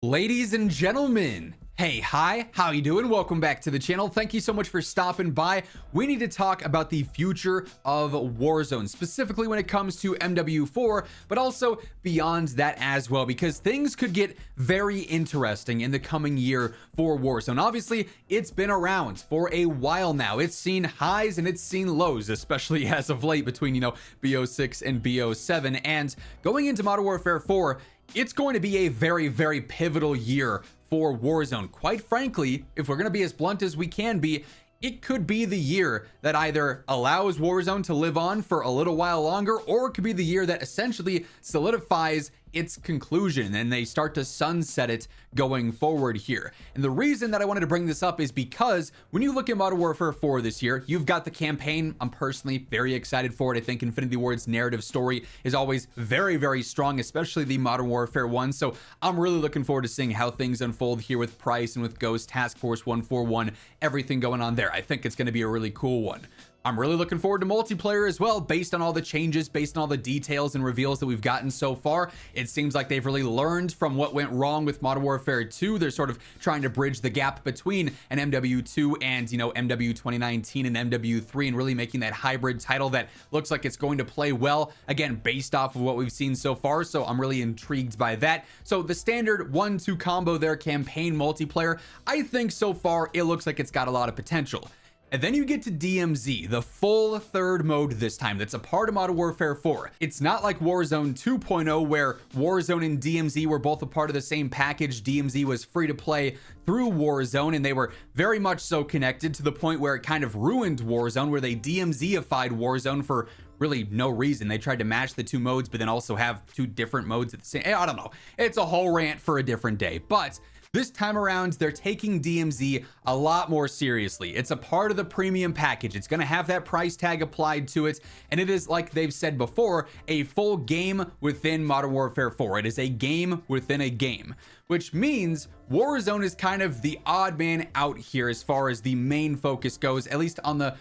Ladies and gentlemen, hey, hi, how you doing? Welcome back to the channel. Thank you so much for stopping by. We need to talk about the future of Warzone, specifically when it comes to MW4, but also beyond that as well, because things could get very interesting in the coming year for Warzone. Obviously, it's been around for a while now. It's seen highs and it's seen lows, especially as of late between, BO6 and BO7. And going into Modern Warfare 4, it's going to be a very, very pivotal year for Warzone. Quite frankly, if we're going to be as blunt as we can be, it could be the year that either allows Warzone to live on for a little while longer, or it could be the year that essentially solidifies its conclusion and they start to sunset it going forward here. And the reason that I wanted to bring this up is because when you look at Modern Warfare 4 this year, you've got the campaign. I'm personally very excited for it. I think Infinity Ward's narrative story is always very, very strong, especially the Modern Warfare 1. So I'm really looking forward to seeing how things unfold here with Price and with Ghost, Task Force 141, everything going on there. I think it's going to be a really cool one. I'm really looking forward to multiplayer as well, based on all the changes, based on all the details and reveals that we've gotten so far. It seems like they've really learned from what went wrong with Modern Warfare 2. They're sort of trying to bridge the gap between an MW2 and, MW 2019 and MW3, and really making that hybrid title that looks like it's going to play well, again, based off of what we've seen so far. So I'm really intrigued by that. So the standard 1-2 combo there, campaign multiplayer, I think so far it looks like it's got a lot of potential. And then you get to DMZ, the full third mode this time that's a part of Modern Warfare 4. It's not like Warzone 2.0 where Warzone and DMZ were both a part of the same package. DMZ was free to play through Warzone, and they were very much so connected to the point where it kind of ruined Warzone, where they DMZ-ified Warzone for really no reason. They tried to match the two modes, but then also have two different modes at the same. I don't know. It's a whole rant for a different day, but this time around, they're taking DMZ a lot more seriously. It's a part of the premium package. It's going to have that price tag applied to it. And it is, like they've said before, a full game within Modern Warfare 4. It is a game within a game, which means Warzone is kind of the odd man out here as far as the main focus goes, at least on the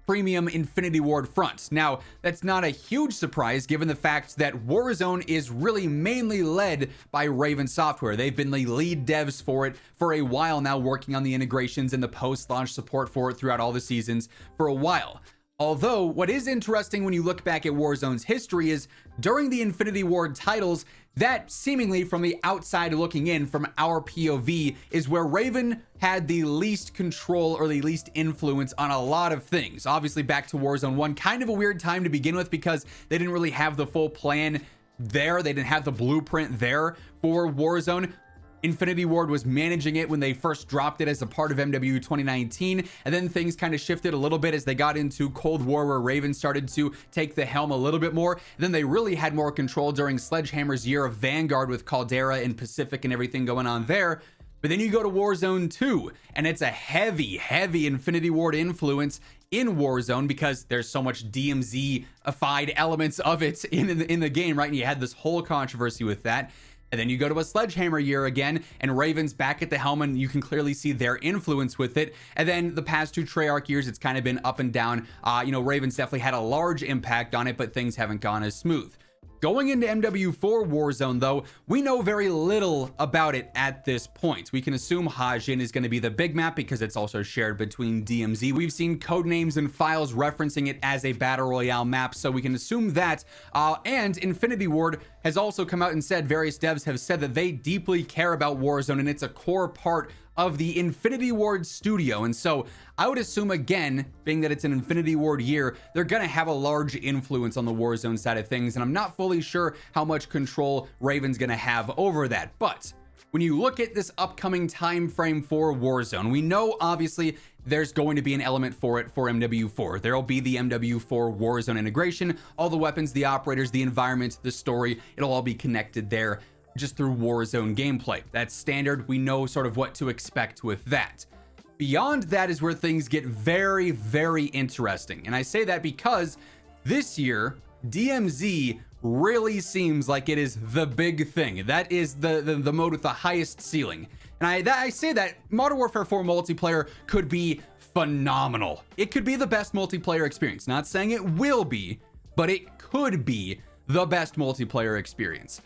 premium Infinity Ward front. Now, that's not a huge surprise given the fact that Warzone is really mainly led by Raven Software. They've been the lead devs for it for a while now, working on the integrations and the post-launch support for it throughout all the seasons for a while. Although, what is interesting when you look back at Warzone's history is during the Infinity Ward titles, that seemingly from the outside looking in, from our POV, is where Raven had the least control or the least influence on a lot of things. Obviously, back to Warzone 1, kind of a weird time to begin with because they didn't really have the full plan there. They didn't have the blueprint there for Warzone. Infinity Ward was managing it when they first dropped it as a part of MW 2019, and then things kind of shifted a little bit as they got into Cold War, where Raven started to take the helm a little bit more. And then they really had more control during Sledgehammer's year of Vanguard with Caldera and Pacific and everything going on there. But then you go to Warzone 2, and it's a heavy Infinity Ward influence in Warzone because there's so much DMZ-ified elements of it in the game, right? And you had this whole controversy with that. And then you go to a Sledgehammer year again, and Raven's back at the helm, and you can clearly see their influence with it. And then the past two Treyarch years, it's kind of been up and down. Raven's definitely had a large impact on it, but things haven't gone as smooth. Going into MW4 Warzone, though, we know very little about it at this point. We can assume Hajin is going to be the big map because it's also shared between DMZ. We've seen code names and files referencing it as a Battle Royale map, so we can assume that. And Infinity Ward has also come out and said, various devs have said that they deeply care about Warzone, and it's a core part of the Infinity Ward studio. And so I would assume, again, being that it's an Infinity Ward year, they're going to have a large influence on the Warzone side of things. And I'm not fully sure how much control Raven's going to have over that. But when you look at this upcoming time frame for Warzone, we know obviously there's going to be an element for it for MW4. There'll be the MW4 Warzone integration, all the weapons, the operators, the environment, the story, it'll all be connected there just through Warzone gameplay. That's standard. We know sort of what to expect with that. Beyond that is where things get very, very interesting. And I say that because this year, DMZ really seems like it is the big thing. That is the mode with the highest ceiling. And I say that Modern Warfare 4 multiplayer could be phenomenal. It could be the best multiplayer experience. Not saying it will be, but it could be the best multiplayer experience.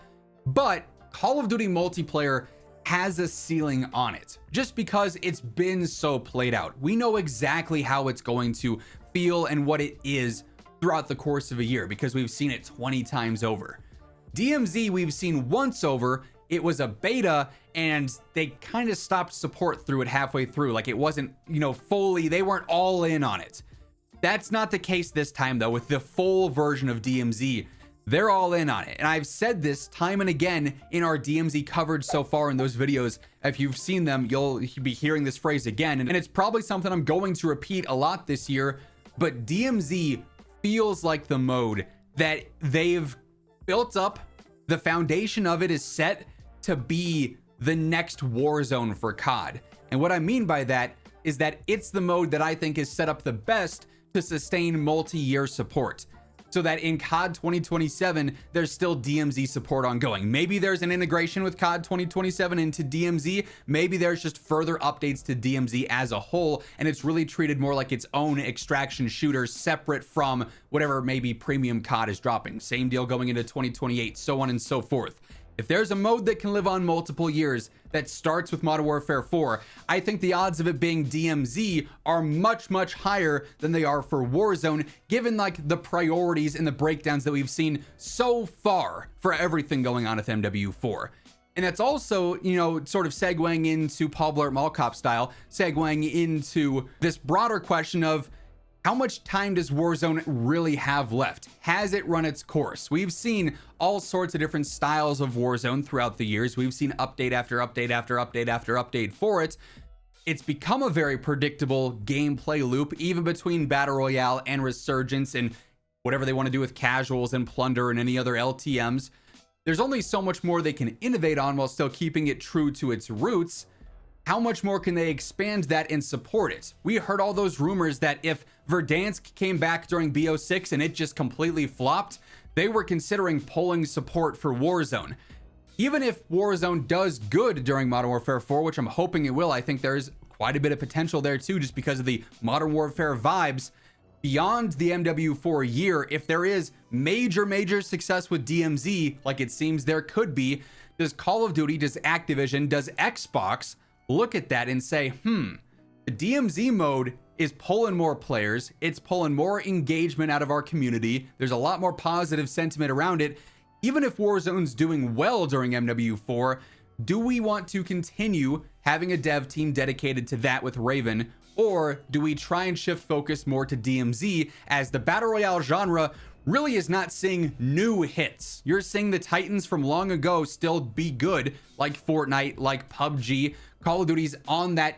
But Call of Duty multiplayer has a ceiling on it just because it's been so played out. We know exactly how it's going to feel and what it is throughout the course of a year because we've seen it 20 times over. DMZ we've seen once over. It was a beta and they kind of stopped support through it halfway through. Like it wasn't, fully, they weren't all in on it. That's not the case this time though. With the full version of DMZ, they're all in on it. And I've said this time and again in our DMZ coverage so far in those videos. If you've seen them, you'll be hearing this phrase again. And it's probably something I'm going to repeat a lot this year, but DMZ feels like the mode that they've built up. The foundation of it is set to be the next Warzone for COD. And what I mean by that is that it's the mode that I think is set up the best to sustain multi-year support, so that in COD 2027 there's still DMZ support ongoing. Maybe there's an integration with COD 2027 into DMZ. Maybe there's just further updates to DMZ as a whole, and it's really treated more like its own extraction shooter separate from whatever maybe premium COD is dropping. Same deal going into 2028, so on and so forth. If there's a mode that can live on multiple years that starts with Modern Warfare 4, I think the odds of it being DMZ are much, much higher than they are for Warzone, given like the priorities and the breakdowns that we've seen so far for everything going on with MW4. And that's also, sort of segueing into Paul Blart Mall Cop style, segueing into this broader question of how much time does Warzone really have left? Has it run its course? We've seen all sorts of different styles of Warzone throughout the years. We've seen update after update after update after update for it. It's become a very predictable gameplay loop, even between Battle Royale and Resurgence and whatever they want to do with casuals and Plunder and any other LTMs. There's only so much more they can innovate on while still keeping it true to its roots. How much more can they expand that and support it? We heard all those rumors that if Verdansk came back during BO6 and it just completely flopped, they were considering pulling support for Warzone. Even if Warzone does good during Modern Warfare 4, which I'm hoping it will, I think there's quite a bit of potential there too, just because of the Modern Warfare vibes. Beyond the MW4 year, if there is major success with DMZ, like it seems there could be, does Call of Duty, does Activision, does Xbox look at that and say, the DMZ mode is pulling more players, it's pulling more engagement out of our community, there's a lot more positive sentiment around it. Even if Warzone's doing well during MW4, do we want to continue having a dev team dedicated to that with Raven, or do we try and shift focus more to DMZ, as the Battle Royale genre really is not seeing new hits? You're seeing the titans from long ago still be good, like Fortnite, like PUBG. Call of Duty's on that,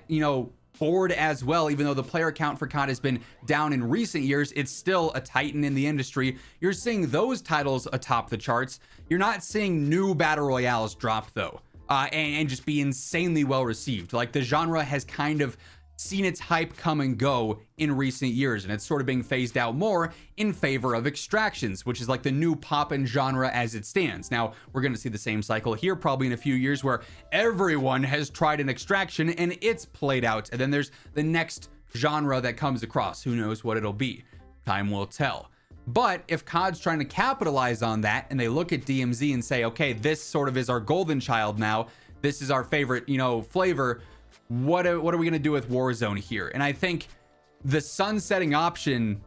board as well. Even though the player count for COD has been down in recent years, it's still a titan in the industry. You're seeing those titles atop the charts. You're not seeing new Battle Royales drop though, and just be insanely well received. Like the genre has kind of seen its hype come and go in recent years, and it's sort of being phased out more in favor of extractions, which is like the new pop-in genre as it stands. Now, we're going to see the same cycle here probably in a few years where everyone has tried an extraction and it's played out, and then there's the next genre that comes across. Who knows what it'll be? Time will tell. But if COD's trying to capitalize on that and they look at DMZ and say, okay, this sort of is our golden child now, this is our favorite, flavor, what are we going to do with Warzone here? And I think the sunsetting option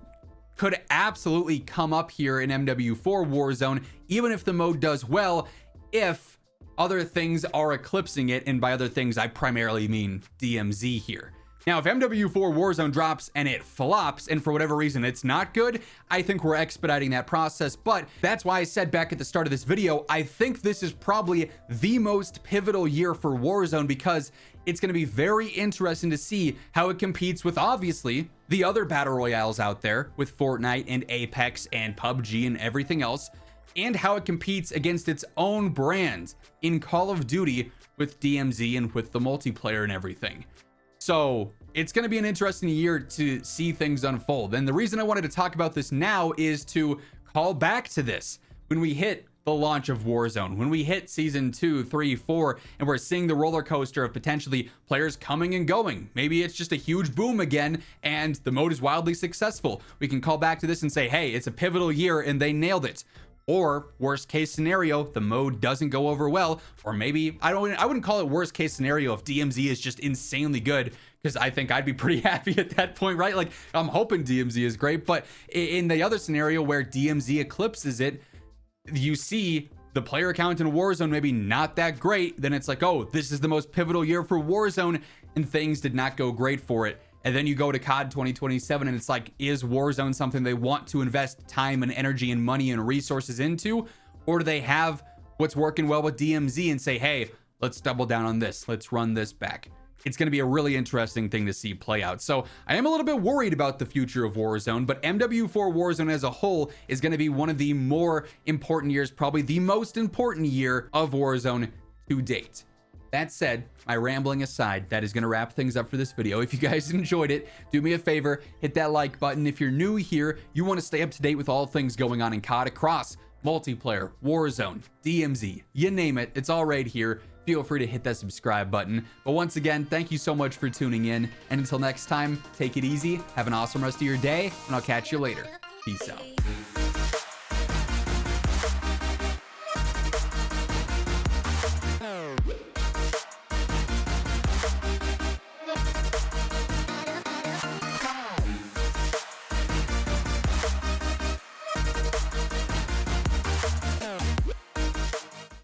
could absolutely come up here in MW4 Warzone, even if the mode does well, if other things are eclipsing it. And by other things, I primarily mean DMZ here. Now, if MW4 Warzone drops and it flops, and for whatever reason it's not good, I think we're expediting that process. But that's why I said back at the start of this video, I think this is probably the most pivotal year for Warzone, because it's going to be very interesting to see how it competes with, obviously, the other battle royales out there with Fortnite and Apex and PUBG and everything else, and how it competes against its own brand in Call of Duty with DMZ and with the multiplayer and everything. So it's going to be an interesting year to see things unfold. And the reason I wanted to talk about this now is to call back to this. When we hit the launch of Warzone, when we hit season 2, 3, 4, and we're seeing the roller coaster of potentially players coming and going. Maybe it's just a huge boom again and the mode is wildly successful. We can call back to this and say, hey, it's a pivotal year and they nailed it. Or worst case scenario, the mode doesn't go over well, or maybe I wouldn't call it worst case scenario if DMZ is just insanely good, because I think I'd be pretty happy at that point, right? Like, I'm hoping DMZ is great, but in the other scenario where DMZ eclipses it, you see the player count in Warzone maybe not that great, then it's like, oh, this is the most pivotal year for Warzone, and things did not go great for it. And then you go to COD 2027 and it's like, is Warzone something they want to invest time and energy and money and resources into? Or do they have what's working well with DMZ and say, hey, let's double down on this. Let's run this back. It's going to be a really interesting thing to see play out. So I am a little bit worried about the future of Warzone, but MW4 Warzone as a whole is going to be one of the more important years, probably the most important year of Warzone to date. That said, my rambling aside, that is going to wrap things up for this video. If you guys enjoyed it, do me a favor, hit that like button. If you're new here, you want to stay up to date with all things going on in COD across multiplayer, Warzone, DMZ, you name it, it's all right here. Feel free to hit that subscribe button. But once again, thank you so much for tuning in. And until next time, take it easy, have an awesome rest of your day, and I'll catch you later. Peace out.